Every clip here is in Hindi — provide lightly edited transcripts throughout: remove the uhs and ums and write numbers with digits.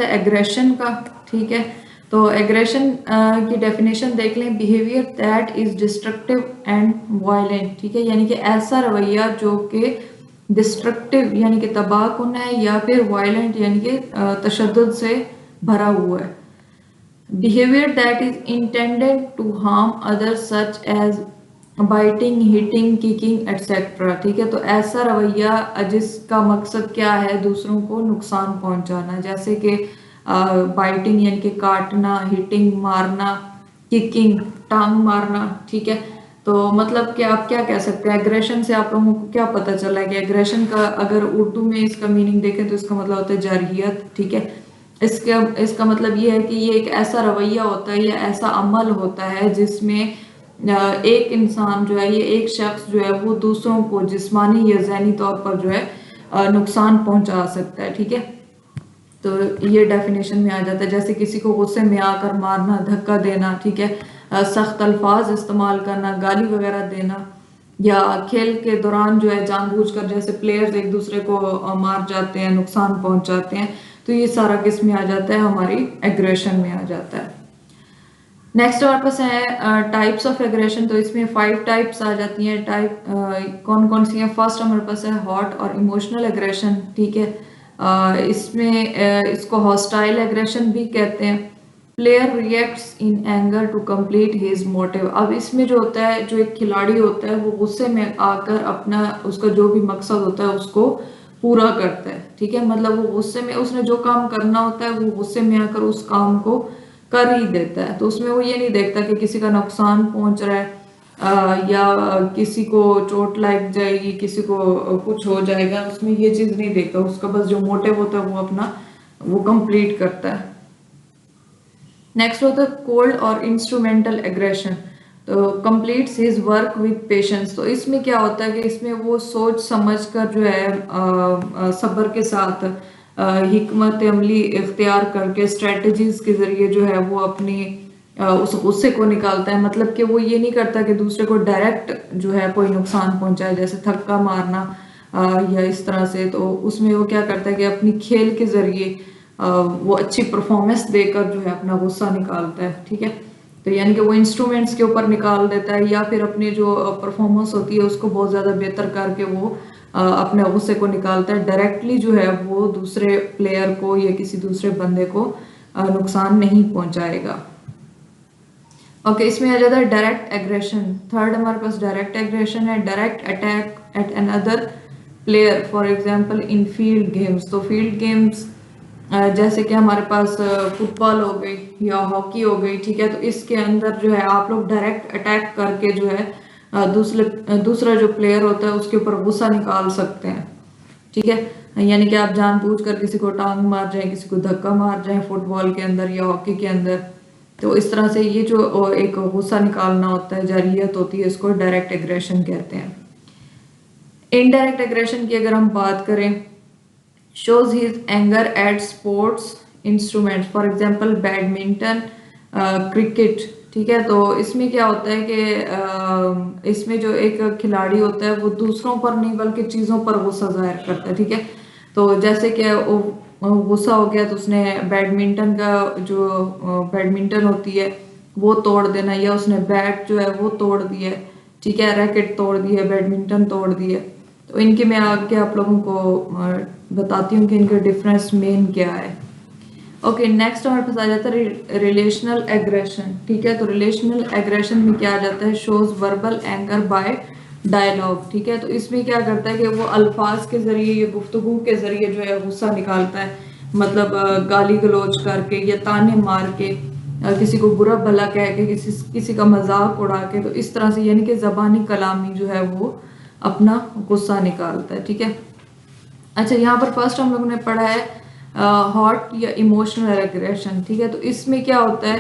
है एग्रेशन का। ठीक है, तो एग्रेशन की डेफिनेशन देख लें, behaviour that is destructive and violent. ठीक है, यानी कि ऐसा रवैया जो कि डिस्ट्रक्टिव यानी कि तबाहकुन है, या फिर वायलेंट यानी कि तशद्दुद से भरा हुआ है। Behaviour that is intended to harm others such as biting, hitting, kicking etcetera. ठीक है, तो ऐसा रवैया जिसका मकसद क्या है, दूसरों को नुकसान पहुंचाना, जैसे कि बाइटिंग यानी कि काटना, हिटिंग मारना, किकिंग टांग मारना। ठीक है, तो मतलब कि आप क्या कह सकते हैं एग्रेशन से, आप लोगों को क्या पता चला है कि एग्रेशन का अगर उर्दू में इसका मीनिंग देखें तो इसका मतलब होता है जारहियत। ठीक है, इसका मतलब ये है कि ये एक ऐसा रवैया होता है या ऐसा अमल होता है जिसमें एक इंसान जो है, ये एक शख्स जो है वो दूसरों को जिस्मानी या ज़हनी तौर पर जो है नुकसान पहुंचा सकता है। ठीक है, तो ये डेफिनेशन में आ जाता है, जैसे किसी को गुस्से में आकर मारना, धक्का देना। ठीक है, सख्त अल्फाज इस्तेमाल करना, गाली वगैरह देना, या खेल के दौरान जो है जानबूझकर जैसे प्लेयर्स एक दूसरे को मार जाते हैं, नुकसान पहुंचाते हैं, तो ये सारा किस में आ जाता है, हमारी एग्रेशन में आ जाता है। नेक्स्ट हमारे पास है टाइप्स ऑफ एग्रेशन, तो इसमें 5 टाइप्स आ जाती हैं। टाइप कौन कौन सी हैं? फर्स्ट हमारे पास है हॉट और इमोशनल एग्रेशन। ठीक है, इसमें इसको हॉस्टाइल एग्रेशन भी कहते हैं। Player reacts in anger to complete his motive. अब इसमें जो होता है, जो एक खिलाड़ी होता है वो गुस्से में आकर अपना उसका जो भी मकसद होता है उसको पूरा करता है। ठीक है, मतलब वो गुस्से में उसने जो काम करना होता है वो गुस्से में आकर उस काम को कर ही देता है। तो उसमें वो ये नहीं देखता कि किसी का नुकसान पहुंच रहा है या किसी को चोट लग जाएगी, किसी को कुछ हो जाएगा, उसमें ये चीज नहीं देखता। उसका बस जो मोटिव होता है वो अपना वो कंप्लीट करता है। नेक्स्ट होता है कोल्ड और इंस्ट्रूमेंटल एग्रेशन, तो completes his work with patience. तो इसमें क्या होता है कि इसमें वो सोच समझ कर जो है सब्र के साथ हिकमत अमली इख्तियार करके स्ट्रेटजीज के जरिए जो है वो अपनी उस गुस्से को निकालता है। मतलब कि वो ये नहीं करता कि दूसरे को डायरेक्ट जो है कोई नुकसान पहुंचाए, जैसे धक्का मारना या इस तरह से। तो उसमें वो क्या करता है कि अपनी खेल के जरिए वो अच्छी परफॉर्मेंस देकर जो है अपना गुस्सा निकालता है। ठीक है, तो यानी कि वो इंस्ट्रूमेंट्स के ऊपर निकाल देता है, या फिर अपनी जो परफॉर्मेंस होती है उसको बहुत ज़्यादा बेहतर करके वो अपने गुस्से को निकालता है। डायरेक्टली जो है वो दूसरे प्लेयर को या किसी दूसरे बंदे को नुकसान नहीं पहुंचाएगा। ओके, इसमें आ जाता है डायरेक्ट एग्रेशन। थर्ड हमारे पास डायरेक्ट एग्रेशन है, direct attack at another player, for example in field games. तो फील्ड गेम्स जैसे कि हमारे पास फुटबॉल हो गई या हॉकी हो गई। ठीक है, तो इसके अंदर जो है आप लोग डायरेक्ट अटैक करके जो है दूसरा जो प्लेयर होता है उसके ऊपर गुस्सा निकाल सकते हैं। ठीक है, यानी कि आप जानबूझकर किसी को टांग मार जाए, किसी को धक्का मार जाए फुटबॉल के अंदर या हॉकी के अंदर। तो इस तरह से ये जो एक गुस्सा निकालना होता है, जारियत होती है, इसको डायरेक्ट एग्रेशन कहते हैं। इनडायरेक्ट एग्रेशन की अगर हम बात करें, shows his anger at sports instruments, for example badminton, cricket. ठीक है, तो इसमें क्या होता है कि इसमें जो एक खिलाड़ी होता है वो दूसरों पर नहीं बल्कि चीज़ों पर गुस्सा जाहिर करता है। ठीक है, तो जैसे कि गुस्सा हो गया तो उसने बैडमिंटन का जो बैडमिंटन होती है वो तोड़ देना, या उसने बैट जो है वो तोड़ दिया। ठीक है, रैकेट तोड़ दिया, बैडमिंटन तोड़ दिया। तो इनके मैं आगे आप लोगों को बताती हूँ कि इनका डिफरेंस मेन क्या है। ओके, नेक्स्ट हमारे पास आ जाता है रिलेशनल एग्रेशन। ठीक है, तो रिलेशनल एग्रेशन में क्या आ जाता है, shows verbal anger by dialogue. ठीक है, तो इसमें क्या करता है कि वो अल्फाज के जरिए या गुफ्तगू के जरिए जो है गुस्सा निकालता है, मतलब गाली गलौज करके या ताने मार के, किसी को बुरा भला कह के, किसी का मजाक उड़ा के। तो इस तरह से यानी कि जबानी कलामी जो है वो अपना गुस्सा निकालता है। ठीक है, अच्छा यहाँ पर फर्स्ट हम लोगों ने पढ़ा है हॉट या इमोशनल एग्रेशन। ठीक है, तो इसमें क्या होता है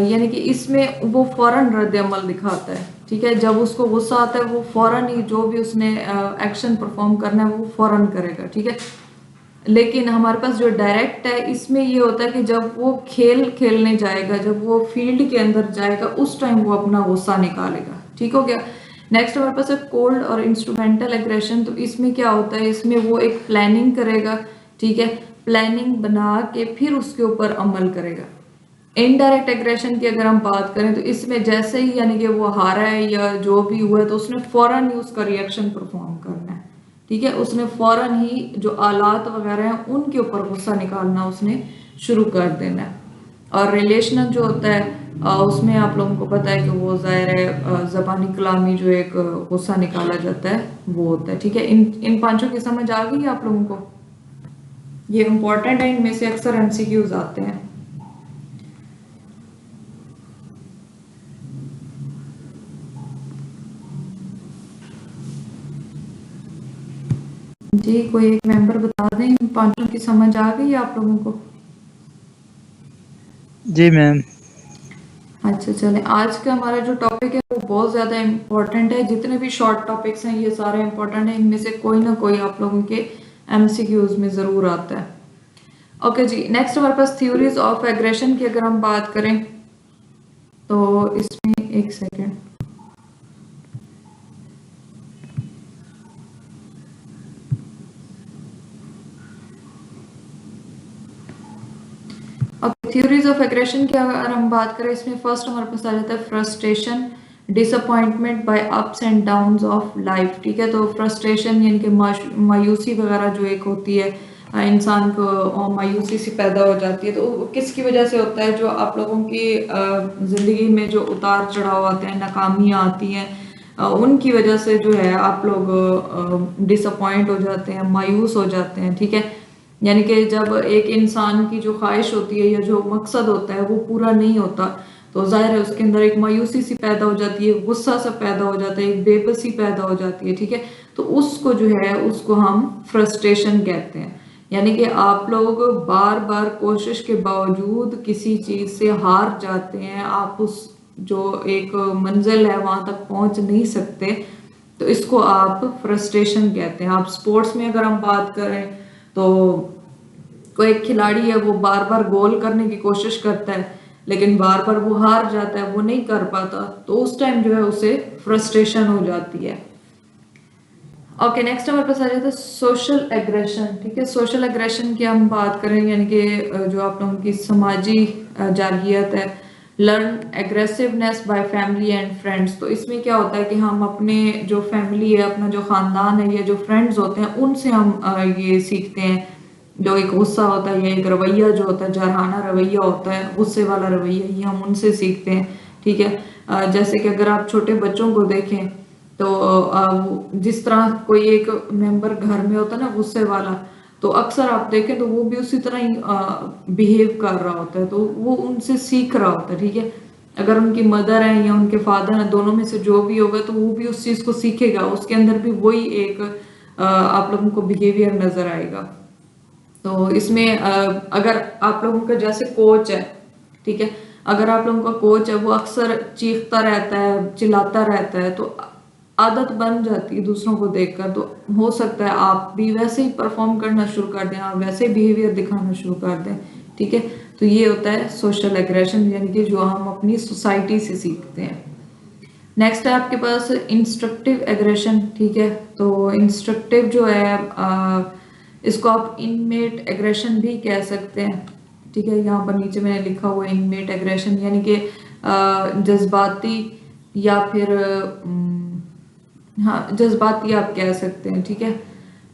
यानी कि इसमें वो फौरन रद्द अमल दिखाता है। ठीक है, जब उसको गुस्सा आता है वो फौरन ही जो भी उसने एक्शन परफॉर्म करना है वो फौरन करेगा। ठीक है, लेकिन हमारे पास जो डायरेक्ट है इसमें ये होता है कि जब वो खेल खेलने जाएगा, जब वो फील्ड के अंदर जाएगा, उस टाइम वो अपना गुस्सा निकालेगा। ठीक हो गया। नेक्स्ट हमारे पास है कोल्ड और इंस्ट्रूमेंटल एग्रेशन। तो इसमें क्या होता है, इसमें वो एक प्लानिंग करेगा। ठीक है, प्लानिंग बना के फिर उसके ऊपर अमल करेगा। इनडायरेक्ट एग्रेशन की अगर हम बात करें तो इसमें जैसे ही यानी कि वो हारा है या जो भी हुआ है तो उसने फौरन ही उसका रिएक्शन परफॉर्म करना है, ठीक है। उसने फौरन ही जो आलात वगैरह हैं उनके ऊपर गुस्सा निकालना उसने शुरू कर देना है। और रिलेशनल जो होता है उसमें आप लोगों को पता है कि वो ज़ाहिर है ज़बानी कलामी जो एक गुस्सा निकाला जाता है वो होता है, ठीक है। इन पांचों की समझ आ गई आप लोगों को? ये इंपॉर्टेंट है, इनमें से अक्सर एमसीक्यूज आते हैं। जी कोई एक मेंबर बता दें, इन पांचों की समझ आ गई आप लोगों को? जी मैम। अच्छा चलें, आज का हमारा जो टॉपिक है वो बहुत ज़्यादा इम्पोर्टेंट है। जितने भी शॉर्ट टॉपिक्स हैं ये सारे इम्पोर्टेंट हैं, इनमें से कोई ना कोई आप लोगों के एमसीक्यूज में ज़रूर आता है। ओके जी, नेक्स्ट हमारे पास थ्योरीज ऑफ एग्रेशन की अगर हम बात करें तो इसमें एक सेकेंड, अब थ्योरीज ऑफ एग्रेशन की अगर हम बात करें इसमें फर्स्ट हमारे पास आ जाता है frustration, disappointment by ups and downs of life, ठीक है। तो फ्रस्ट्रेशन यानी कि मायूसी वगैरह जो एक होती है, इंसान को मायूसी सी पैदा हो जाती है, तो किसकी वजह से होता है? जो आप लोगों की ज़िंदगी में जो उतार चढ़ाव आते हैं, नाकामियाँ आती हैं, उनकी वजह से जो है आप लोग डिसअपॉइंट हो जाते हैं, मायूस हो जाते हैं, ठीक है। यानी कि जब एक इंसान की जो ख्वाहिश होती है या जो मकसद होता है वो पूरा नहीं होता तो जाहिर है उसके अंदर एक मायूसी सी पैदा हो जाती है, गुस्सा सा पैदा हो जाता है, एक बेबसी पैदा हो जाती है, ठीक है। तो उसको जो है उसको हम फ्रस्ट्रेशन कहते हैं। यानी कि आप लोग बार बार कोशिश के बावजूद किसी चीज से हार जाते हैं, आप उस जो एक मंजिल है वहां तक पहुंच नहीं सकते, तो इसको आप फ्रस्ट्रेशन कहते हैं। आप स्पोर्ट्स में अगर हम बात करें तो कोई एक खिलाड़ी है वो बार बार गोल करने की कोशिश करता है लेकिन बार बार वो हार जाता है, वो नहीं कर पाता, तो उस टाइम जो है उसे फ्रस्ट्रेशन हो जाती है। ओके नेक्स्ट हमारे पास आ जाता है सोशल एग्रेशन, ठीक है। सोशल एग्रेशन की हम बात करें यानी कि जो आप लोगों की समाजी जारहियत है, learn aggressiveness by family and friends. तो इसमें क्या होता है कि हम अपने जो फैमिली है, अपना जो खानदान है या जो फ्रेंड्स होते हैं उनसे हम ये सीखते हैं। जो एक गुस्सा होता है या एक रवैया जो होता है, जरहाना रवैया होता है, गुस्से वाला रवैया, ये हम उनसे सीखते हैं, ठीक है। जैसे कि अगर आप छोटे बच्चों को देखें तो जिस तरह कोई एक मेंबर घर में होता है ना गुस्से वाला, तो अक्सर आप देखें तो वो भी उसी तरह ही बिहेव कर रहा होता है, तो वो उनसे सीख रहा होता है, ठीक है। अगर उनकी मदर है या उनके फादर है, दोनों में से जो भी होगा तो वो भी उस चीज को सीखेगा, उसके अंदर भी वही एक आप लोगों को बिहेवियर नजर आएगा। तो इसमें अगर आप लोगों का जैसे कोच है, ठीक है, अगर आप लोगों का कोच है वो अक्सर चीखता रहता है, चिल्लाता रहता है, तो आदत बन जाती है दूसरों को देखकर, तो हो सकता है आप भी वैसे ही परफॉर्म करना शुरू कर दें, आप वैसे बिहेवियर दिखाना शुरू कर दें, ठीक है। तो ये होता है सोशल एग्रेशन, यानी कि जो हम अपनी सोसाइटी से सीखते हैं। नेक्स्ट है आपके पास इंस्ट्रक्टिव एग्रेशन, ठीक है। तो इंस्ट्रक्टिव जो है इसको आप इनमेट एग्रेशन भी कह सकते हैं, ठीक है। यहाँ पर नीचे मैंने लिखा हुआ है इनमेट एग्रेशन, यानी कि जज्बाती या फिर हाँ जज्बाती आप कह सकते हैं, ठीक है।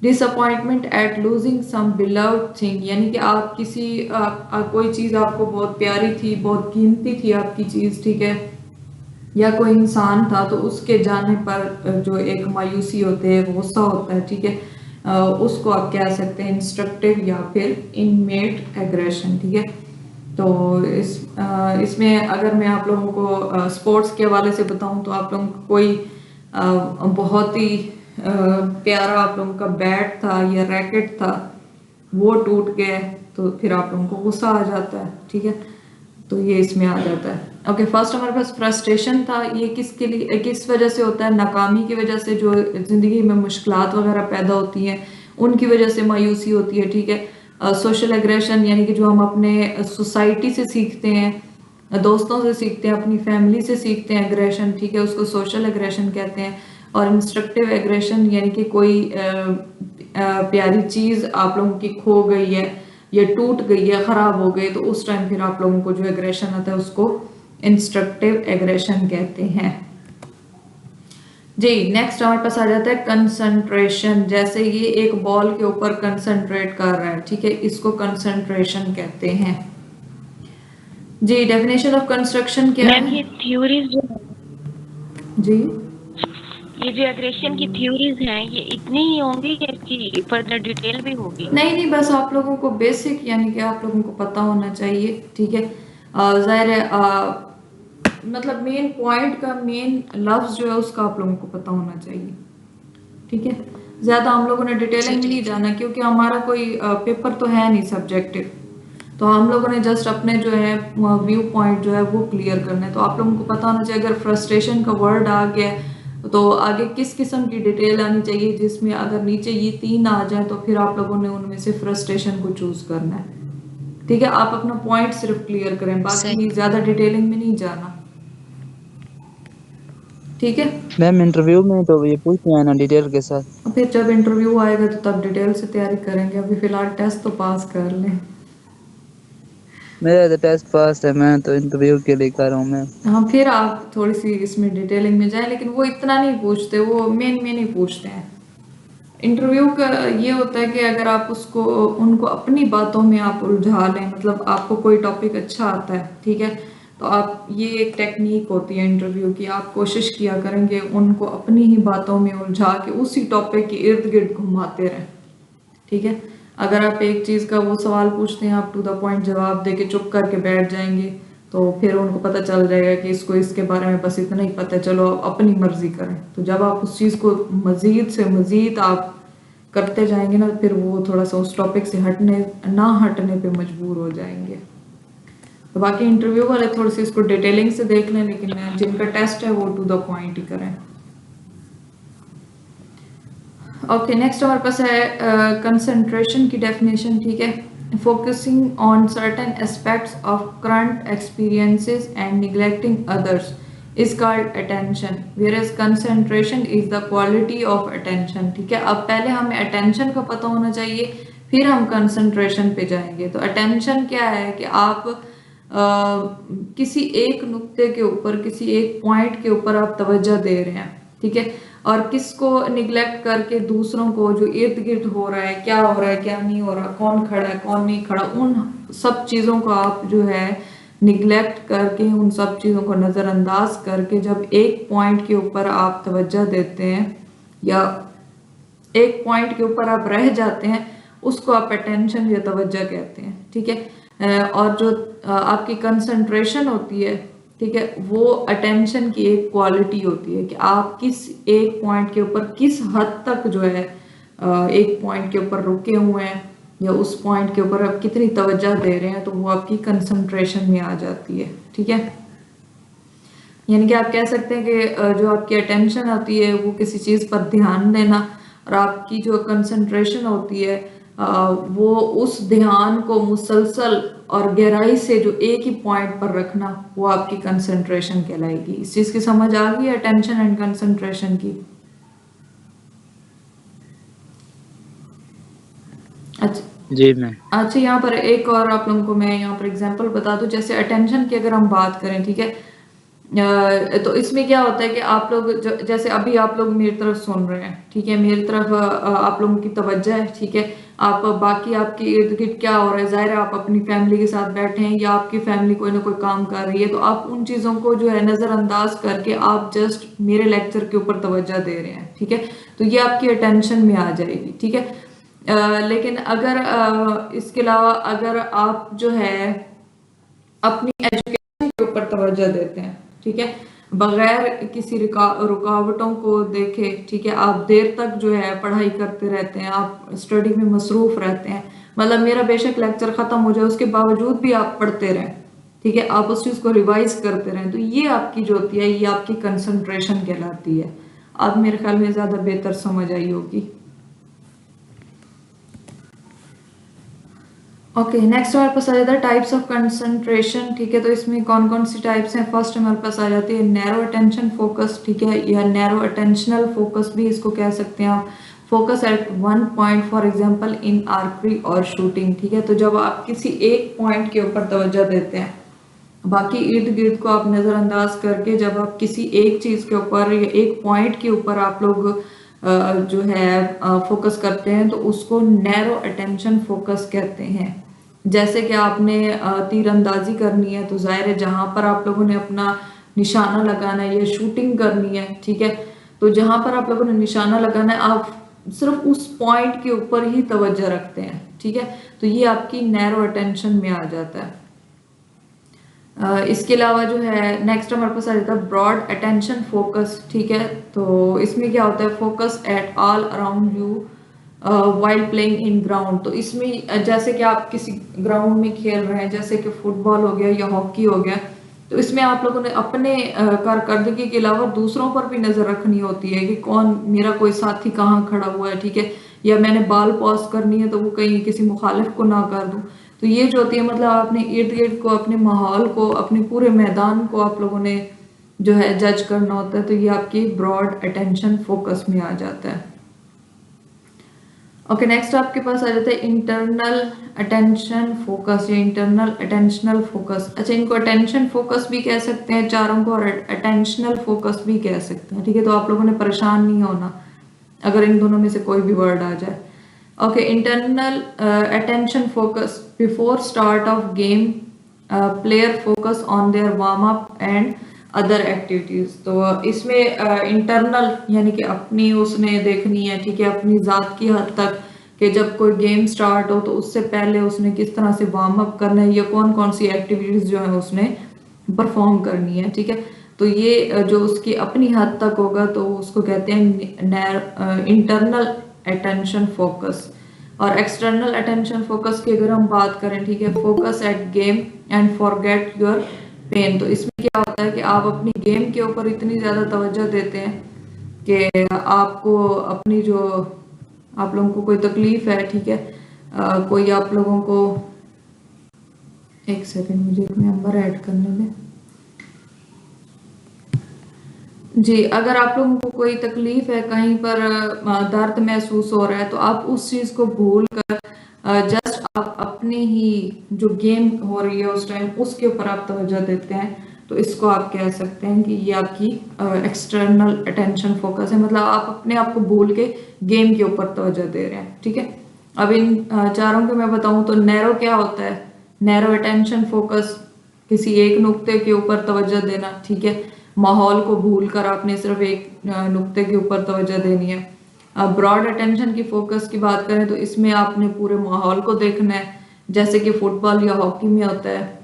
Disappointment at losing some beloved thing, यानी कि आप किसी कोई चीज आपको बहुत प्यारी थी, बहुत कीमती थी आपकी चीज, ठीक है, या कोई इंसान था, तो उसके जाने पर जो एक मायूसी होती है, गुस्सा होता है, ठीक है, उसको आप कह सकते हैं इंस्ट्रक्टिव या फिर इनमेट एग्रेशन, ठीक है। तो इसमें अगर मैं आप लोगों को स्पोर्ट्स के हवाले से बताऊं तो आप लोगों को कोई बहुत ही प्यारा आप लोगों का बैट था या रैकेट था, वो टूट गए, तो फिर आप लोगों को गुस्सा आ जाता है, ठीक है। तो ये इसमें आ जाता है। ओके फर्स्ट हमारे पास फ्रस्ट्रेशन था, ये किसके लिए, किस वजह से होता है? नाकामी की वजह से, जो जिंदगी में मुश्किलात वगैरह पैदा होती हैं उनकी वजह से मायूसी होती है, ठीक है। सोशल एग्रेशन यानी कि जो हम अपने सोसाइटी से सीखते हैं, दोस्तों से सीखते हैं, अपनी फैमिली से सीखते हैं एग्रेशन, ठीक है, उसको सोशल एग्रेशन कहते हैं। और इंस्ट्रक्टिव एग्रेशन यानी कि कोई प्यारी चीज आप लोगों की खो गई है, ये टूट गई है, खराब हो गई, तो उस टाइम फिर आप लोगों को जो एग्रेशन आता है उसको इंस्ट्रक्टिव एग्रेशन कहते हैं। जी नेक्स्ट हमारे पास आ जाता है कंसंट्रेशन। जैसे ये एक बॉल के ऊपर कंसंट्रेट कर रहा है, ठीक है, इसको कंसंट्रेशन कहते हैं। जी डेफिनेशन ऑफ कंस्ट्रक्शन क्या मैम है? ये थ्योरीज जो जी ये जो एग्रेशन की थ्योरीज हैं ये इतनी ही होंगी कि इसकी फर्दर डिटेल भी होगी? नहीं, बस आप लोगों को बेसिक यानी कि आप लोगों को पता होना चाहिए, ठीक है। जाहिर है मतलब मेन पॉइंट का मेन लफ्ज जो है उसका आप लोगों को पता होना चाहिए, ठीक है। ज्यादा हम लोगों ने डिटेलिंग में नहीं जाना क्योंकि हमारा कोई पेपर तो है नहीं सब्जेक्टिव, तो हम लोगों ने जस्ट अपने जो है व्यू पॉइंट जो है वो क्लियर करना है। तो आप लोगों को पता होना चाहिए अगर फ्रस्ट्रेशन का वर्ड आ गया तो आगे किस किस्म की डिटेल आनी चाहिए, जिसमें अगर नीचे ये 3 आ जाए तो फिर आप लोगों ने उनमें से फ्रस्ट्रेशन को चूज करना है, ठीक है। आप अपना पॉइंट सिर्फ क्लियर करें, बाकी ज्यादा डिटेलिंग में नहीं जाना, ठीक है। मैम इंटरव्यू में तो ये पूछते हैं ना डिटेल के साथ। फिर जब इंटरव्यू आएगा तो तब डिटेल से तैयारी करेंगे, अभी फिलहाल टेस्ट तो पास कर लें। मेरा तो टेस्ट पास है, मैं तो इंटरव्यू के लिए कर रहा हूँ मैं। हाँ फिर आप थोड़ी सी इसमें डिटेलिंग में जाए, लेकिन वो इतना नहीं पूछते, वो मेन ही पूछते हैं। इंटरव्यू का ये होता है कि अगर आप उसको उनको अपनी बातों में आप उलझा लें, मतलब आपको कोई टॉपिक अच्छा आता है, ठीक है, तो आप ये एक टेक्निक होती है इंटरव्यू की, आप कोशिश किया करेंगे उनको अपनी ही बातों में उलझा के उसी टॉपिक के इर्द गिर्द घुमाते रहें, ठीक है। अगर आप एक चीज का वो सवाल पूछते हैं, आप टू द पॉइंट जवाब देके चुप करके बैठ जाएंगे तो फिर उनको पता चल जाएगा कि इसको इसके बारे में बस इतना ही पता है, चलो आप अपनी मर्जी करें। तो जब आप उस चीज को मजीद से मजीद आप करते जाएंगे ना, फिर वो थोड़ा सा उस टॉपिक से हटने पे मजबूर हो जाएंगे। तो बाकी इंटरव्यू वाले थोड़ी सी इसको डिटेलिंग से देख लें, लेकिन जिनका टेस्ट है वो टू द पॉइंट ही करें। ओके नेक्स्ट हमारे पास है कंसंट्रेशन की डेफिनेशन, ठीक है। Focusing on certain aspects of current experiences and neglecting others is called attention, whereas concentration is the quality of attention, ठीक है। अब पहले हमें अटेंशन का पता होना चाहिए, फिर हम कंसंट्रेशन पे जाएंगे। तो अटेंशन क्या है कि आप किसी एक नुक्ते के ऊपर, किसी एक पॉइंट के ऊपर आप तवज्जो दे रहे हैं, ठीक है, और किसको निग्लेक्ट करके दूसरों को जो इर्द गिर्द हो रहा है, क्या हो रहा है क्या नहीं हो रहा, कौन खड़ा है कौन नहीं खड़ा, उन सब चीज़ों को आप जो है निग्लेक्ट करके, उन सब चीज़ों को नज़रअंदाज करके जब एक पॉइंट के ऊपर आप तवज्जो देते हैं या एक पॉइंट के ऊपर आप रह जाते हैं, उसको आप अटेंशन या तवज्जो कहते हैं, ठीक है। और जो आपकी कंसंट्रेशन होती है, ठीक है, वो अटेंशन की एक क्वालिटी होती है कि आप किस एक पॉइंट के ऊपर किस हद तक जो है एक पॉइंट के ऊपर रुके हुए हैं या उस पॉइंट के ऊपर आप कितनी तवज्जो दे रहे हैं, तो वो आपकी कंसंट्रेशन में आ जाती है, ठीक है। यानी कि आप कह सकते हैं कि जो आपकी अटेंशन होती है वो किसी चीज़ पर ध्यान देना, और आपकी जो कंसंट्रेशन होती है वो उस ध्यान को मुसलसल और गहराई से जो एक ही पॉइंट पर रखना, वो आपकी कंसंट्रेशन कहलाएगी। इस चीज़ की समझ आ गई अटेंशन एंड कंसंट्रेशन की? अच्छा जी मैम। अच्छा, यहाँ पर एक और आप लोगों को मैं यहाँ पर एग्जांपल बता दूं। जैसे अटेंशन की अगर हम बात करें, ठीक है, तो इसमें क्या होता है कि आप लोग जैसे अभी आप लोग मेरी तरफ सुन रहे हैं, ठीक है, मेरी तरफ आप लोगों की तवज्जो है, ठीक है। आप बाकी आपके इर्द गिर्द क्या हो रहा है, जाहिर है आप अपनी फैमिली के साथ बैठे हैं या आपकी फैमिली कोई ना कोई काम कर रही है, तो आप उन चीज़ों को जो है नज़रअंदाज करके आप जस्ट मेरे लेक्चर के ऊपर तवज्जो दे रहे हैं, ठीक है, तो ये आपकी अटेंशन में आ जाएगी, ठीक है। लेकिन अगर इसके अलावा अगर आप जो है अपनी एजुकेशन के ऊपर तवज्जो देते हैं, ठीक है, बगैर किसी रुकावटों को देखे, ठीक है, आप देर तक जो है पढ़ाई करते रहते हैं, आप स्टडी में मसरूफ रहते हैं, मतलब मेरा बेशक लेक्चर खत्म हो जाए उसके बावजूद भी आप पढ़ते रहें, ठीक है, आप उस चीज़ को रिवाइज करते रहें, तो ये आपकी जो होती है ये आपकी कंसंट्रेशन कहलाती है। आप मेरे ख्याल में ज़्यादा बेहतर समझ आई होगी। ओके नेक्स्ट हमारे पास आ जाता है टाइप्स ऑफ कंसंट्रेशन, ठीक है। तो इसमें कौन कौन सी टाइप्स हैं? फर्स्ट हमारे पास आ जाती है नैरो अटेंशन फोकस, ठीक है, या नैरो अटेंशनल फोकस भी इसको कह सकते हैं आप। Focus at one point for example in archery और शूटिंग, ठीक है। तो जब आप किसी एक पॉइंट के ऊपर तवज्जो देते हैं, बाकी इर्द गिर्द को आप नज़रअंदाज करके जब आप किसी एक चीज़ के ऊपर या एक पॉइंट के ऊपर आप लोग जो है फोकस करते हैं, तो उसको नैरो अटेंशन फोकस कहते हैं। जैसे कि आपने तीरंदाजी करनी है, तो जाहिर है जहां पर आप लोगों ने अपना निशाना लगाना है या शूटिंग करनी है, ठीक है, तो जहां पर आप लोगों ने निशाना लगाना है, आप सिर्फ उस पॉइंट के ऊपर ही तवज्जो रखते हैं, ठीक है। तो ये आपकी नैरो अटेंशन में आ जाता है। इसके अलावा जो है नेक्स्ट हमारे पास आ जाता है ब्रॉड अटेंशन फोकस, ठीक है। तो इसमें क्या होता है, focus at all around you while playing in ground. तो इसमें जैसे कि आप किसी ग्राउंड में खेल रहे हैं, जैसे कि फुटबॉल हो गया या हॉकी हो गया, तो इसमें आप लोगों ने अपने कारकर्दगी के अलावा दूसरों पर भी नजर रखनी होती है कि कौन मेरा कोई साथी कहाँ खड़ा हुआ है, ठीक है, या मैंने बॉल पास करनी है तो वो कहीं किसी मुखालिफ को ना कर दूं। तो ये जो होती है मतलब आपने इर्द गिर्द को, अपने माहौल को, अपने पूरे मैदान को आप लोगों ने जो है जज करना होता है। तो ये आपकी ब्रॉड अटेंशन फोकस में आ जाता है। ओके, नेक्स्ट आपके पास आ जाता है इंटरनल अटेंशन फोकस या इंटरनल अटेंशनल फोकस। अच्छा, इनको अटेंशन फोकस भी कह सकते हैं चारों को, और अटेंशनल फोकस भी कह सकते हैं, ठीक है। तो आप लोगों ने परेशान नहीं होना अगर इन दोनों में से कोई भी वर्ड आ जाए। Okay, internal attention focus before start of game, player focus on their warm up and other activities. तो इसमें इंटरनल यानी कि अपनी उसने देखनी है, ठीक है, अपनी ज़ात की हद तक, कि जब कोई गेम स्टार्ट हो तो उससे पहले उसने किस तरह से वार्म अप करना है या कौन कौन सी एक्टिविटीज जो है उसने परफॉर्म करनी है, ठीक है। तो ये जो उसकी अपनी हद तक होगा तो उसको कहते हैं इंटरनल अटेंशन फोकस। और एक्सटर्नल अटेंशन फोकस की अगर हम बात करें, ठीक है, focus at game and forget your pain. तो इसमें क्या होता है कि आप अपनी गेम के ऊपर इतनी ज्यादा तवज्जो देते हैं कि आपको अपनी जो आप लोगों को कोई तकलीफ है, ठीक है, कोई आप लोगों को, एक सेकंड मुझे एक नंबर ऐड करने में जी, अगर आप लोगों को कोई तकलीफ है, कहीं पर दर्द महसूस हो रहा है, तो आप उस चीज को भूल कर जस्ट आप अपनी ही जो गेम हो रही है उस टाइम उसके ऊपर आप तवज्जो देते हैं। तो इसको आप कह सकते हैं कि ये आपकी एक्सटर्नल अटेंशन फोकस है, मतलब आप अपने आप को भूल के गेम के ऊपर तवज्जो दे रहे हैं, ठीक है। अब इन चारों के मैं बताऊं तो नैरो क्या होता है, नैरो अटेंशन फोकस किसी एक नुक्ते के ऊपर तवज्जो देना, ठीक है, माहौल को भूल कर आपने सिर्फ एक नुक्ते के ऊपर तवज्जो देनी है। अब ब्रॉड अटेंशन की फोकस की बात करें तो इसमें आपने पूरे माहौल को देखना है, जैसे कि फुटबॉल या हॉकी में होता है।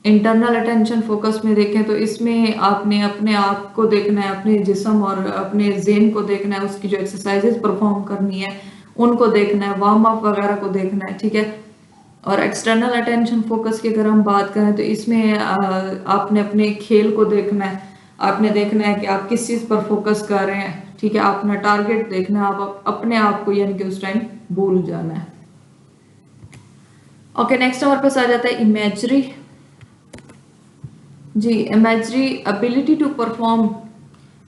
इंटरनल अटेंशन फोकस में देखें तो इसमें आपने अपने आप को देखना है, अपने जिस्म और अपने ज़हन को देखना है, उसकी जो एक्सरसाइजेस परफॉर्म करनी है उनको देखना है, वार्म अप वगैरह को देखना है, ठीक है। और एक्सटर्नल अटेंशन फोकस की अगर हम बात करें तो इसमें आपने अपने खेल को देखना है, आपने देखना है कि आप किस चीज़ पर फोकस कर रहे हैं, ठीक है, अपना टारगेट देखना है, आप अपने आप को यानी कि उस टाइम भूल जाना है। ओके, नेक्स्ट हमारे पास आ जाता है इमेजरी। जी, imagery ability to perform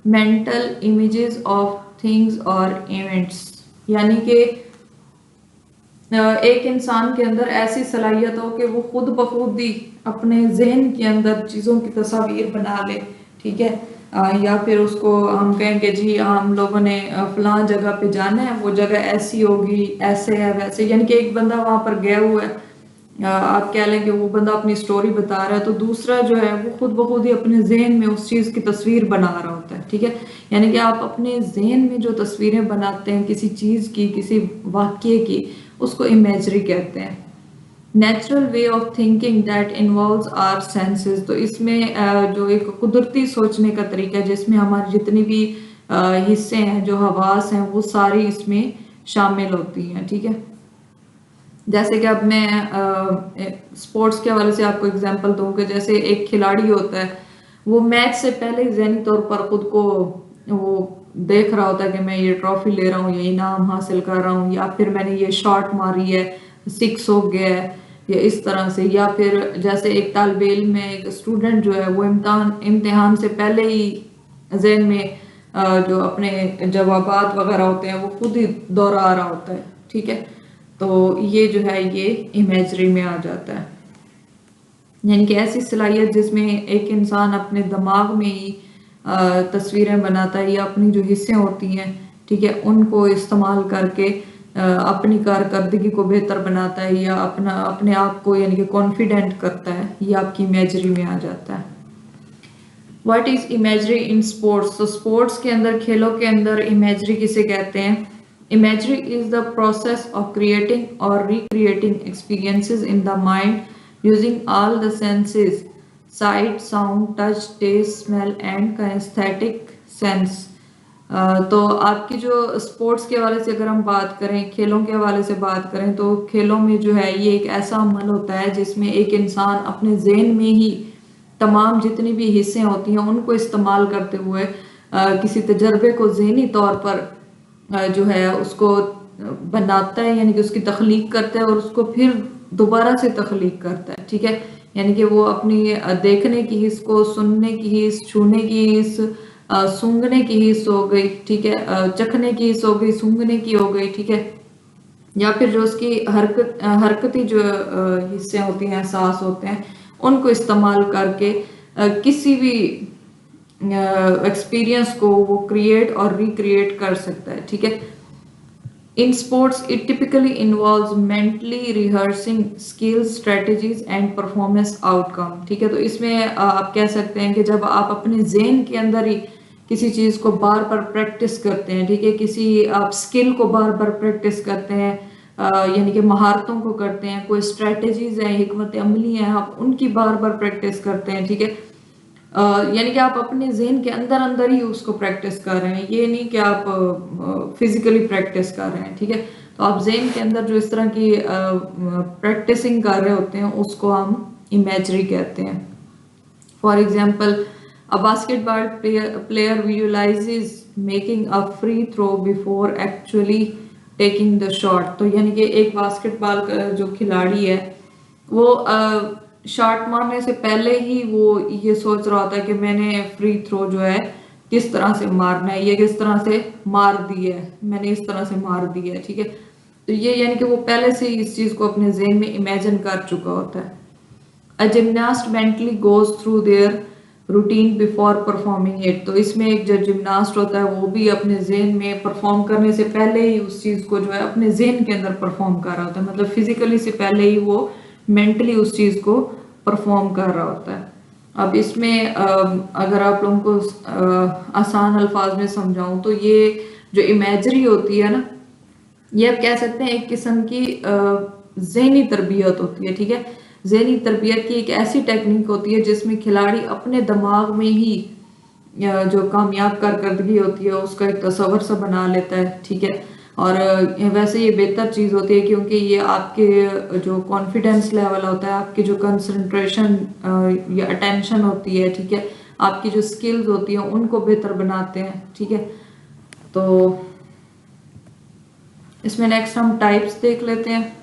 mental images of things और इवेंट्स, यानी कि एक इंसान के अंदर ऐसी सलाहियत हो कि वो खुद बखुद ही अपने जहन के अंदर चीज़ों की तस्वीर बना ले, ठीक है, या फिर उसको हम कहें कि जी हम लोगों ने फलां जगह पे जाना है, वो जगह ऐसी होगी, ऐसे है वैसे, यानी कि एक बंदा वहां पर गया हुआ है, आप कह लें कि वो बंदा अपनी स्टोरी बता रहा है, तो दूसरा जो है वो खुद बखुद ही अपने जहन में उस चीज़ की तस्वीर बना रहा होता है, ठीक है। यानी कि आप अपने जहन में जो तस्वीरें बनाते हैं किसी चीज़ की, किसी वाक्य की, उसको इमेजरी कहते हैं। Natural way of thinking that involves our senses. तो इसमें जो एक कुदरती सोचने का तरीका है जिसमें हमारी जितनी भी हिस्से हैं, जो हवास हैं, वो सारी इसमें शामिल होती हैं, ठीक है। जैसे कि अब मैं स्पोर्ट्स के हवाले से आपको एग्जांपल दूं कि जैसे एक खिलाड़ी होता है, वो मैच से पहले ही ज़हनी तौर पर खुद को वो देख रहा होता है कि मैं ये ट्रॉफी ले रहा हूँ, ये इनाम हासिल कर रहा हूँ, या फिर मैंने ये शॉट मारी है, 6 हो गया है, या इस तरह से। या फिर जैसे एक तालिब इल्म में एक स्टूडेंट जो है वो इम्तिहान से पहले ही जहन में जो अपने जवाबात वगैरह होते हैं वो खुद ही दोहरा रहा होता है, ठीक है। तो ये जो है ये इमेजरी में आ जाता है, यानी कि ऐसी सलाहियत जिसमें एक इंसान अपने दिमाग में ही तस्वीरें बनाता है या अपनी जो हिस्से होती हैं, ठीक है, उनको इस्तेमाल करके अपनी कारकर्दगी को बेहतर बनाता है या अपने आप को यानी कि कॉन्फिडेंट करता है, ये आपकी इमेजरी में आ जाता है। What is imagery in sports? तो स्पोर्ट्स के अंदर, खेलों के अंदर इमेजरी किसे कहते हैं? Imagery is the process of creating और recreating experiences in the mind using all the senses, sight, sound, touch, taste, smell and kinaesthetic sense. तो आपकी जो स्पोर्ट्स के हवाले से अगर हम बात करें, खेलों के हवाले से बात करें, तो खेलों में जो है ये एक ऐसा अमल होता है जिसमें एक इंसान अपने ज़हन में ही तमाम जितनी भी हिस्सें होती हैं उनको इस्तेमाल करते हुए किसी तजर्बे को ज़हनी तौर पर जो है उसको बनाता है, यानी कि उसकी तख्लीक करता है और उसको फिर दोबारा से तख्लीक करता है, ठीक है। यानी कि वो अपनी देखने की हिस्स को, सुनने की हिस्स, छूने की हिस्स, सूंघने की हिस्स हो गई, ठीक है, चखने की हिस्स हो गई, सूंघने की हो गई, ठीक है, या फिर जो उसकी हरकती जो हिस्से होती हैं, एहसास होते हैं, उनको इस्तेमाल करके किसी भी एक्सपीरियंस को वो क्रिएट और रिक्रिएट कर सकता है, ठीक है। In sports it typically involves mentally rehearsing skills, strategies and performance outcome, ठीक है। तो इसमें आप कह सकते हैं कि जब आप अपने ज़हन के अंदर ही किसी चीज़ को बार बार प्रैक्टिस करते हैं, ठीक है, किसी आप स्किल को बार बार प्रैक्टिस करते हैं, यानी कि महारतों को करते हैं, कोई स्ट्रेटजीज हैं, हिकमत अमली हैं, आप उनकी बार बार प्रैक्टिस करते हैं, ठीक है। यानी कि आप अपने जहन के अंदर अंदर ही उसको प्रैक्टिस कर रहे हैं, ये नहीं कि आप फिजिकली प्रैक्टिस कर रहे हैं, ठीक है। तो आप जहन के अंदर जो इस तरह की प्रैक्टिसिंग कर रहे होते हैं उसको हम इमेजरी कहते हैं। For example, a basketball player visualises making a free throw before actually taking the shot. तो यानी कि एक बास्केटबॉल का जो खिलाड़ी है वो शॉट मारने से पहले ही वो ये सोच रहा होता है कि मैंने फ्री थ्रो जो है किस तरह से मारना है, ये किस तरह से मार दी है, मैंने इस तरह से मार दी है, ठीक है। तो ये यानी कि वो पहले से ही इस चीज को अपने ज़हन में इमेजिन कर चुका होता है। A gymnast mentally goes through their routine before performing it. तो इसमें एक जो जिमनास्ट होता है वो भी अपने जहन में परफॉर्म करने से पहले ही उस चीज को जो है अपने जहन के अंदर परफॉर्म कर रहा होता है, मतलब फिजिकली से पहले ही वो मेंटली उस चीज को परफॉर्म कर रहा होता है। अब इसमें अगर आप लोगों को आसान अल्फाज में समझाऊं तो ये जो इमेजरी होती है ना, ये आप कह सकते हैं एक किस्म की ज़हनी तरबियत होती है, ठीक है। ज़हनी तरबियत की एक ऐसी टेक्निक होती है जिसमें खिलाड़ी अपने दिमाग में ही जो कामयाब कारकर्दगी होती है उसका एक तस्वर सा बना लेता है, ठीक है। और वैसे ये बेहतर चीज़ होती है क्योंकि ये आपके जो कॉन्फिडेंस लेवल होता है, आपकी जो कंसंट्रेशन या अटेंशन होती है, ठीक है, आपकी जो स्किल्स होती हैं उनको बेहतर बनाते हैं, ठीक है। तो इसमें नेक्स्ट हम टाइप्स देख लेते हैं।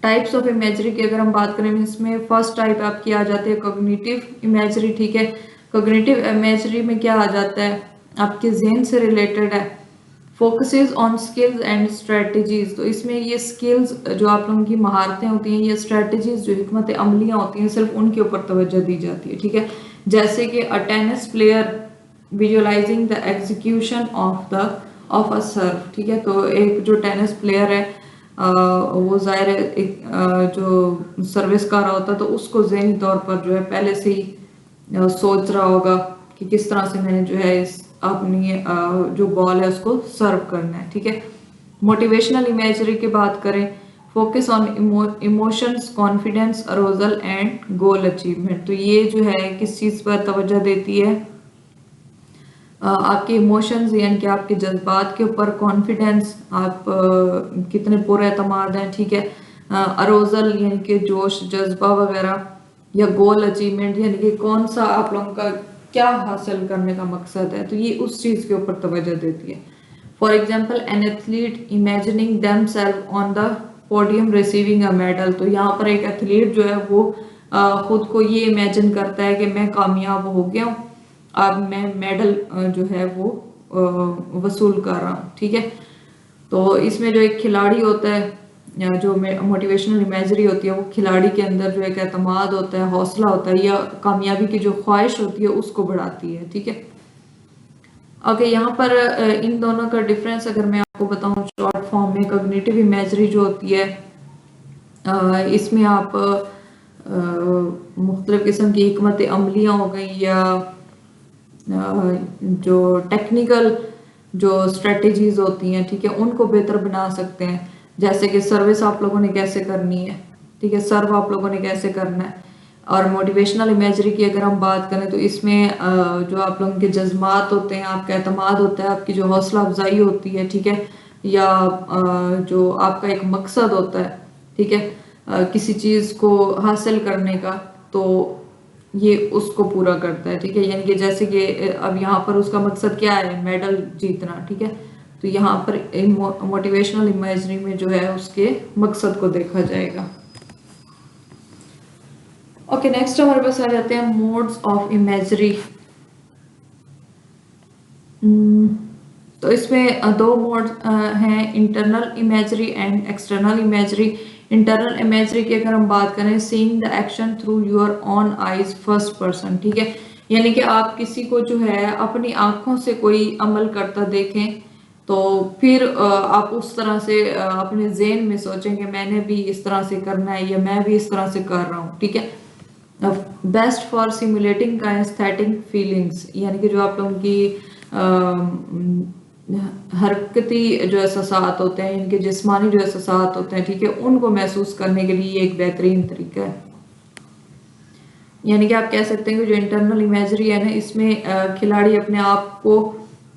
टाइप्स ऑफ इमेजरी की अगर हम बात करें, इसमें फर्स्ट टाइप आपकी आ जाती है कॉग्निटिव इमेजरी, ठीक है। कॉग्निटिव इमेजरी में क्या आ जाता है, आपके जहन से रिलेटेड है, focuses on skills and strategies. तो इसमें ये स्किल्स जो आप लोगों की महारतें होती हैं, ये स्ट्रेटजीज जो हिकमत अमलियाँ होती हैं, सिर्फ उनके ऊपर तवज्जो दी जाती है, ठीक है। जैसे कि a tennis player visualising the execution of a serve, ठीक है। तो एक जो टेनिस प्लेयर है वो ज़ाहिर है एक जो सर्विस कर रहा होता है तो उसको ज़हनी तौर पर जो है पहले से ही सोच रहा होगा कि किस तरह से मैंने जो है इस अपनी जो बॉल है उसको सर्व करना है, ठीक है। मोटिवेशनल इमेजरी की बात करें, focus on emotions, confidence, arousal and goal achievement. तो ये जो है किस चीज़ पर तवज्जो देती है, आपके इमोशंस यानी कि आपके जज्बात के ऊपर, कॉन्फिडेंस आप कितने पूरे एतमाद हैं, ठीक है, अरोजल यानी कि जोश जज्बा वगैरह, या गोल अचीवमेंट यानी कि कौन सा आप लोगों का क्या हासिल करने का मकसद है, तो ये उस चीज़ के ऊपर तवज्जो देती है। For example, an athlete imagining themselves on the podium receiving a medal. तो यहाँ पर एक एथलीट जो है वो खुद को ये इमेजिन करता है कि मैं कामयाब हो गया हूँ अब मैं मेडल जो है वो वसूल कर रहा हूँ, ठीक है। तो इसमें जो एक खिलाड़ी होता है, या जो मोटिवेशनल इमेजरी होती है, वो खिलाड़ी के अंदर जो एक एतमाद होता है, हौसला होता है, या कामयाबी की जो ख्वाहिश होती है उसको बढ़ाती है, ठीक है। ओके, यहाँ पर इन दोनों का डिफरेंस अगर मैं आपको बताऊं शॉर्ट फॉर्म में, कॉग्निटिव इमेजरी जो होती है इसमें आप मुख्तलिफ किस्म की हिकमत अमलियाँ हो गई, या जो टेक्निकल जो स्ट्रेटजीज होती हैं, ठीक है, उनको बेहतर बना सकते हैं। जैसे कि सर्विस आप लोगों ने कैसे करनी है, ठीक है, सर्व आप लोगों ने कैसे करना है। और मोटिवेशनल इमेजरी की अगर हम बात करें तो इसमें जो आप लोगों के जज्बात होते हैं, आपका एतमाद होता है, आपकी जो हौसला अफजाई होती है, ठीक है, या जो आपका एक मकसद होता है, ठीक है, किसी चीज को हासिल करने का, तो ये उसको पूरा करता है, ठीक है। यानी कि जैसे कि अब यहाँ पर उसका मकसद क्या है, मेडल जीतना, ठीक है। तो यहाँ पर मोटिवेशनल इमेजरी में जो है उसके मकसद को देखा जाएगा। ओके, नेक्स्ट हमारे पास आ जाते हैं मोड्स ऑफ इमेजरी। तो इसमें दो मोड हैं, internal imagery and external imagery. Internal imagery की अगर हम बात करें, seeing the action through your on eyes first person, ठीक है। यानी कि आप किसी को जो है अपनी आंखों से कोई अमल करता देखें, तो फिर आप उस तरह से अपने ज़हन में सोचेंगे मैंने भी इस तरह से करना है, या मैं भी इस तरह से कर रहा हूँ, ठीक है। Best for simulating kinaesthetic feelings, यानी कि जो आप लोगों की हरकती जो एहसासात होते हैं, इनके जिस्मानी जो एहसासात होते हैं, ठीक है, उनको महसूस करने के लिए ये एक बेहतरीन तरीका है। यानी कि आप कह सकते हैं कि जो इंटरनल इमेजरी है ना, इसमें खिलाड़ी अपने आप को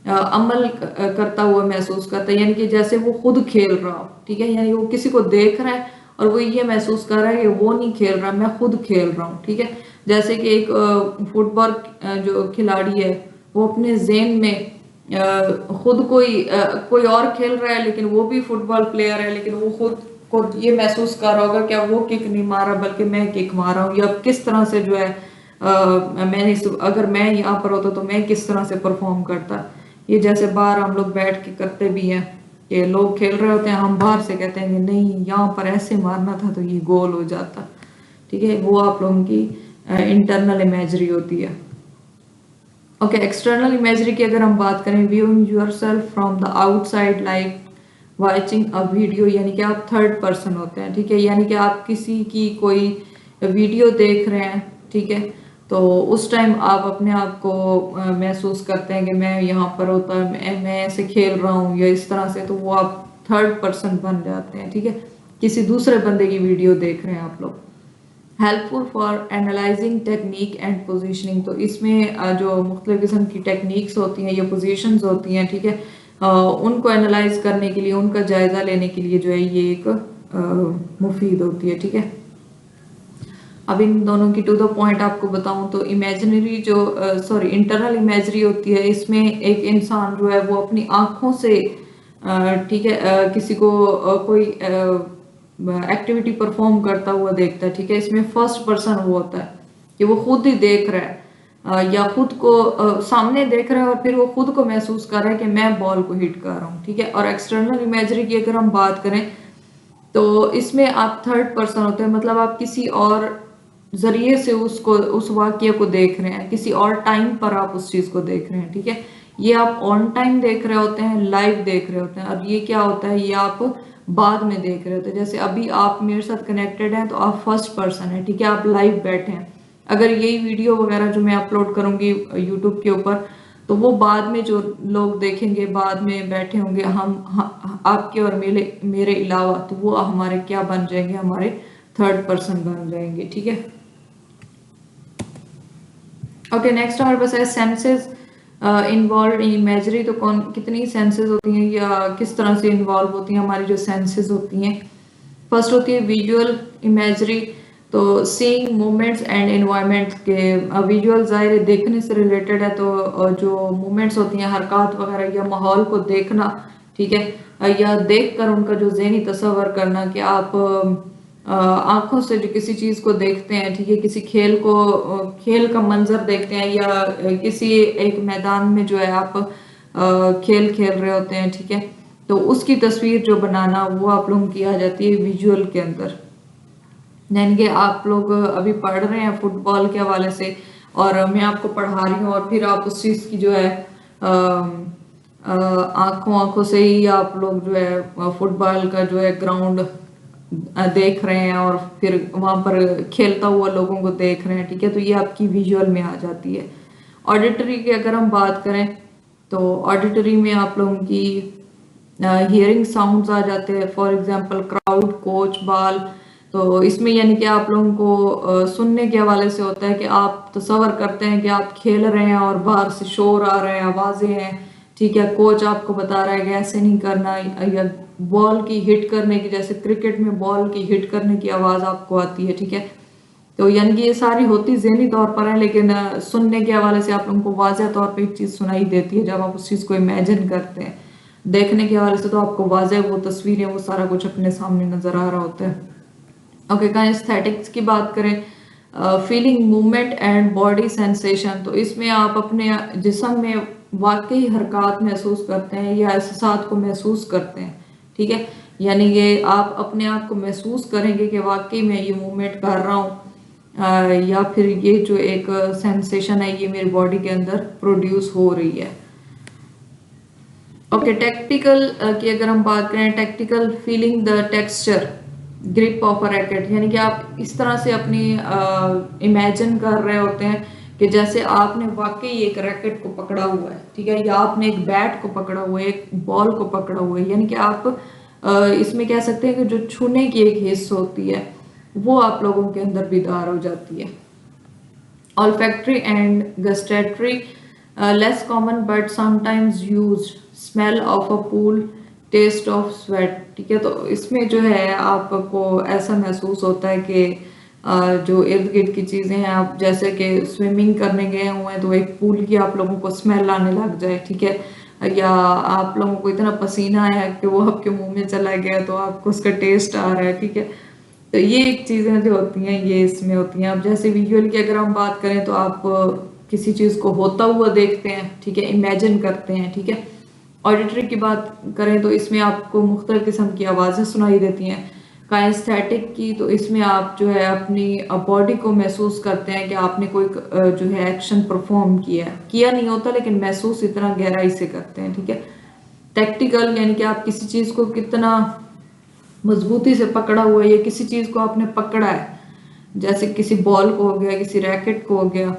अमल करता हुआ महसूस करता है, यानी कि जैसे वो खुद खेल रहा हो, ठीक है। यानी वो किसी को देख रहा है और वो ये महसूस कर रहा है कि वो नहीं खेल रहा, मैं खुद खेल रहा हूँ, ठीक है। जैसे कि एक फुटबॉल जो खिलाड़ी है, वो अपने ज़हन में खुद कोई और खेल रहा है, लेकिन वो भी फुटबॉल प्लेयर है, लेकिन वो खुद को ये महसूस कर रहा होगा क्या वो किक नहीं मार रहा बल्कि मैं किक मार रहा हूँ, या किस तरह से जो है मैंने अगर मैं यहाँ पर होता तो मैं किस तरह से परफॉर्म करता। ये जैसे बाहर हम लोग बैठ के करते भी हैं कि लोग खेल रहे होते हैं, हम बाहर से कहते हैं कि नहीं यहाँ पर ऐसे मारना था तो ये गोल हो जाता, ठीक है। वो आप लोगों की इंटरनल इमेजरी होती है। ओके, एक्सटर्नल इमेजरी की अगर हम बात करें, viewing yourself from the outside like watching a video, यानी कि आप थर्ड पर्सन होते हैं, ठीक है। यानी कि आप किसी की कोई वीडियो देख रहे हैं, ठीक है, तो उस टाइम आप अपने आप को महसूस करते हैं कि मैं यहाँ पर होता, मैं ऐसे खेल रहा हूँ या इस तरह से, तो वो आप थर्ड पर्सन बन जाते हैं, ठीक है। किसी दूसरे बंदे की वीडियो देख रहे हैं आप लोग। Helpful for analysing technique and positioning, तो इसमें जो मुख्तलिफ किस्म की टेक्निक्स होती हैं या पोजीशंस होती हैं, ठीक है, उनको एनालाइज करने के लिए, उनका जायजा लेने के लिए जो है ये एक मुफीद होती है, ठीक है। अब इन दोनों की टू द पॉइंट आपको बताऊं तो इमेजिनरी जो इंटरनल इमेजरी होती है, इसमें एक इंसान जो है वो अपनी आंखों से ठीक है किसी को कोई एक्टिविटी परफॉर्म करता हुआ देखता है, ठीक है। इसमें फर्स्ट पर्सन वो होता है कि वो खुद ही देख रहा है या खुद को सामने देख रहा है और फिर वो खुद को महसूस कर रहा है कि मैं बॉल को हिट कर रहा हूँ, ठीक है। और एक्सटर्नल इमेजरी की अगर हम बात करें तो इसमें आप थर्ड पर्सन होते हैं, मतलब आप किसी और जरिए से उस वाक्य को देख रहे हैं, किसी और टाइम पर आप उस चीज को देख रहे हैं, ठीक है। ये आप ऑन टाइम देख रहे होते हैं, लाइव देख रहे होते हैं। अब ये क्या होता है, ये आप बाद में देख रहे होते हैं। जैसे अभी आप मेरे साथ कनेक्टेड हैं तो आप फर्स्ट पर्सन है, ठीक है, आप लाइव बैठे हैं। अगर यही वीडियो वगैरह जो मैं अपलोड करूंगी यूट्यूब के ऊपर, तो वो बाद में जो लोग देखेंगे, बाद में बैठे होंगे आपके और मेरे अलावा, तो वो हमारे क्या बन जाएंगे, हमारे थर्ड पर्सन बन जाएंगे, ठीक है। ओके, नेक्स्ट हमारे पास है सेंसेस इन्वॉल्व इन इमेजरी। तो कितनी सेंसेस होती हैं या किस तरह से इन्वॉल्व होती हैं हमारी जो सेंसेस होती हैं। फर्स्ट होती है विजुअल इमेजरी, तो सीइंग मूवमेंट्स एंड एनवायरनमेंट के विजुअल ज़ाहिर देखने से रिलेटेड है, तो जो मूवमेंट्स होती हैं, हरकत वगैरह या माहौल को देखना, ठीक है, या देख कर उनका जो ज़हनी तस्वर करना कि आप आंखों से जो किसी चीज को देखते हैं, ठीक है, किसी खेल को, खेल का मंजर देखते हैं, या किसी एक मैदान में जो है आप खेल खेल रहे होते हैं, ठीक है, तो उसकी तस्वीर जो बनाना वो आप लोगों की आ जाती है विजुअल के अंदर। यानी कि आप लोग अभी पढ़ रहे हैं फुटबॉल के हवाले से, और मैं आपको पढ़ा रही हूँ, और फिर आप उस चीज की जो है आंखों से ही आप लोग जो है फुटबॉल का जो है ग्राउंड देख रहे हैं, और फिर वहां पर खेलता हुआ लोगों को देख रहे हैं, ठीक है, तो ये आपकी विजुअल में आ जाती है। ऑडिटरी की अगर हम बात करें तो ऑडिटरी में आप लोगों की हियरिंग साउंड्स आ जाते हैं, for example crowd, coach, ball. तो इसमें यानी कि आप लोगों को सुनने के हवाले से होता है कि आप तसव्वुर करते हैं कि आप खेल रहे हैं और बाहर से शोर आ रहे हैं, आवाजें हैं, ठीक है, कोच आपको बता रहा है कि ऐसे नहीं करना, या बॉल की हिट करने की, जैसे क्रिकेट में बॉल की हिट करने की आवाज आपको आती है, ठीक है। तो यानी कि ये सारी होती ज़हनी तौर पर है, लेकिन सुनने के हवाले से आप लोगों को वाज़ह तौर पे एक चीज़ सुनाई देती है जब आप उस चीज़ को इमेजिन करते हैं। देखने के हवाले से तो आपको वाज़ह वो तस्वीरें, वो सारा कुछ अपने सामने नजर आ रहा होता है। ओके, काइनेस्थेटिक्स की बात करें, feeling, movement and body sensation, तो इसमें आप अपने जिस्म में वाकई हरकत महसूस करते हैं या एहसास को महसूस करते हैं, ठीक है, यानी कि आप अपने आप को महसूस करेंगे कि वाकई मैं ये मूवमेंट कर रहा हूँ, या फिर ये जो एक सेंसेशन है ये मेरी बॉडी के अंदर प्रोड्यूस हो रही है। ओके, टैक्टिकल की अगर हम बात करें, tactical, feeling the texture, grip of a racket, यानी कि आप इस तरह से अपनी इमेजिन कर रहे होते हैं कि जैसे आपने वाकई एक रैकेट को पकड़ा हुआ है, ठीक है, या आपने एक बैट को पकड़ा हुआ है, एक बॉल को पकड़ा हुआ है, यानी कि आप इसमें कह सकते हैं कि जो छूने की एक हिस्स होती है वो आप लोगों के अंदर बेदार हो जाती है। Olfactory and gustatory, less common but sometimes used, smell of a pool, taste of sweat, ठीक है, तो इसमें जो है आपको ऐसा महसूस होता है कि जो इर्द गिर्द की चीजें हैं, आप जैसे कि स्विमिंग करने गए हुए हैं तो एक पूल की आप लोगों को स्मेल आने लग जाए, ठीक है, या आप लोगों को इतना पसीना आया कि वो आपके मुंह में चला गया तो आपको उसका टेस्ट आ रहा है, ठीक है। तो ये एक चीजें जो होती हैं ये इसमें होती हैं। अब जैसे विजुअल की अगर हम बात करें तो आप किसी चीज को होता हुआ देखते हैं, ठीक है, इमेजिन करते हैं, ठीक है। ऑडिटरी की बात करें तो इसमें आपको मुख्तलिफ किस्म की आवाजें सुनाई देती हैं। काइनेस्थेटिक की तो इसमें आप जो है अपनी बॉडी को महसूस करते हैं कि आपने कोई जो है एक्शन परफॉर्म किया नहीं होता, लेकिन महसूस इतना गहराई से करते हैं, ठीक है। टैक्टिकल यानी कि आप किसी चीज को कितना मजबूती से पकड़ा हुआ है, या किसी चीज को आपने पकड़ा है, जैसे किसी बॉल को हो गया, किसी रैकेट को हो गया,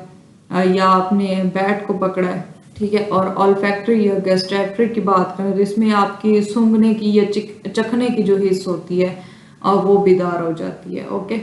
या आपने बैट को पकड़ा है, ठीक है। और ऑल्फैक्टरी या गस्टैटरी की बात करें तो इसमें आपकी सूंघने की या चखने की जो हिस्स होती है वो बेदार हो जाती है। ओके।